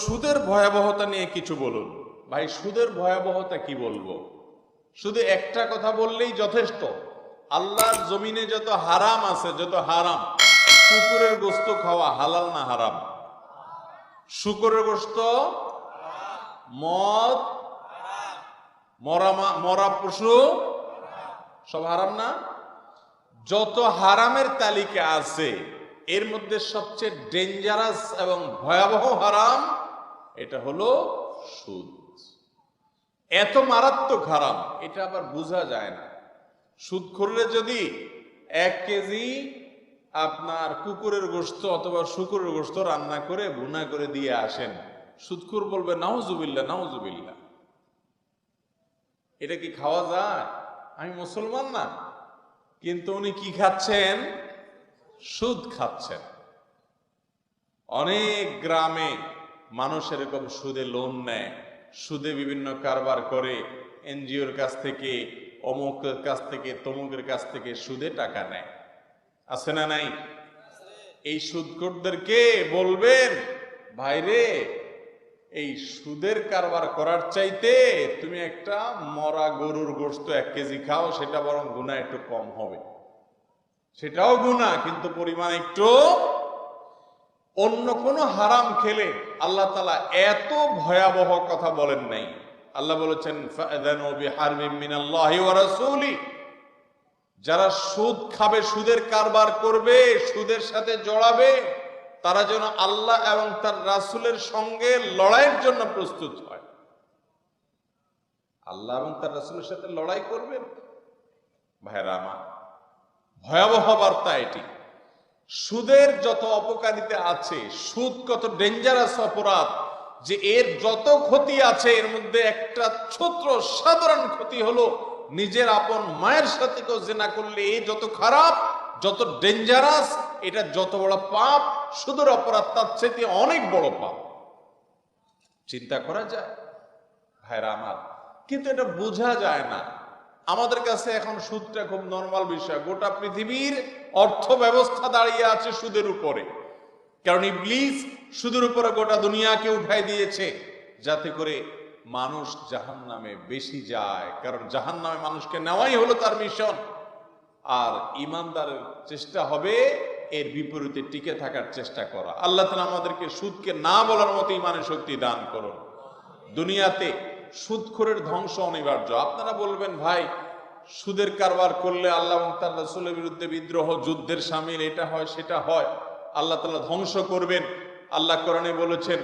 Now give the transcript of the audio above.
সুদের ভয়াবহতা নিয়ে কিছু বলুন। ভাই, সুদের ভয়াবহতা কি বলবো? শুধু একটা কথা বললেই যথেষ্ট। আল্লাহর জমিনে যত হারাম আছে, যত হারাম, কুকুরের গোশত খাওয়া হালাল না হারাম? শুকরের গোশত, মদ, মরা পশু সব হারাম না? যত হারামের তালিকা আছে এর মধ্যে সবচেয়ে ডেঞ্জারাস এবং ভয়াবহ হারাম এটা হলো সুদ। এত মারাত্মক হারাম, এটা আবার বোঝা যায় না। সুদ করলে যদি 1 কেজি আপনার কুকুরের গোশত অথবা শুকুরের গোশত রান্না করে ভুনা করে দিয়ে আসেন, সুদখোর বলবে নাউজুবিল্লাহ নাউজুবিল্লাহ। এটা কি খাওয়া যায়? আমি মুসলমান না, কিন্তু উনি কি খাচ্ছেন? সুদ খাচ্ছেন। অনেক গ্রামে মানুষ এরকম সুদে লোন নেয়, সুদে বিভিন্ন কারবার করে, এনজিওর কাছ থেকে, অমুকের কাছ থেকে, তমুকের কাছ থেকে সুদে টাকা নেয়। আছে না নাই? এই সুদখোরদেরকে বলবেন, ভাইরে, এই সুদের কারবার করার চাইতে তুমি একটা মরা গরুর গোশত 1 কেজি খাও, সেটা বরং গুনাহ একটু কম হবে। সেটাও গুনাহ, কিন্তু পরিমাণ একটু। অন্য কোন হারাম খেলে আল্লাহ তাআলা এত ভয়াবহ কথা বলেন নাই। আল্লাহ বলেছেন ফাআযানু বিহারবিম মিনাল্লাহি ওয়া রাসূলি, যারা সুদ খাবে, সুদের কারবার করবে, সুদের সাথে জড়াবে, তারা যেন আল্লাহ এবং তার রাসূলের সঙ্গে লড়াইয়ের জন্য প্রস্তুত হয়। আল্লাহ এবং তার রাসূলের সাথে লড়াই করবেন। ভাইরা আমার, ভয়াবহ বার্তা এটি। সুদের যত অপকারিতা আছে, সুদ কত ডেঞ্জারাস অপরাধ, যে এর যত ক্ষতি আছে এর মধ্যে একটা ছোট্ট সাধারণ ক্ষতি হলো নিজের আপন মায়ের সাথে কেউ জিনা করলে এই যত খারাপ, যত ডেঞ্জারাস, এটা যত বড় পাপ, সুদের অপরাধ তার চাইতে অনেক বড় পাপ। চিন্তা করা যায় ভাইরা আমার, কিন্তু এটা বোঝা যায় না। আমাদের কাছে এখন সুদটা খুব নরমাল বিষয়। গোটা পৃথিবীর অর্থ ব্যবস্থা দাঁড়িয়ে আছে সুদের উপরে, কারণ ইবলিস সুদের উপরে গোটা দুনিয়াকে উঠাই দিয়েছে, যাতে করে মানুষ জাহান্নামে বেশি যায়। কারণ জাহান্নামে মানুষকে নেওয়াই হলো তার মিশন। আর ইমানদারের চেষ্টা হবে এর বিপরীতে টিকে থাকার চেষ্টা করা। আল্লাহ তাআলা আমাদেরকে সুদকে না বলার মতো ইমানের শক্তি দান করুন। দুনিয়াতে সুদখোরের ধ্বংস অনিবার্য। আপনারা বলবেন, ভাই, সুদের কারবার করলে আল্লাহ এবং তার রাসূলের বিরুদ্ধে বিদ্রোহ, যুদ্ধের শামিল, এটা হয় সেটা হয়, আল্লাহ তাআলা ধ্বংস করবেন। আল্লাহ কোরআনে বলেছেন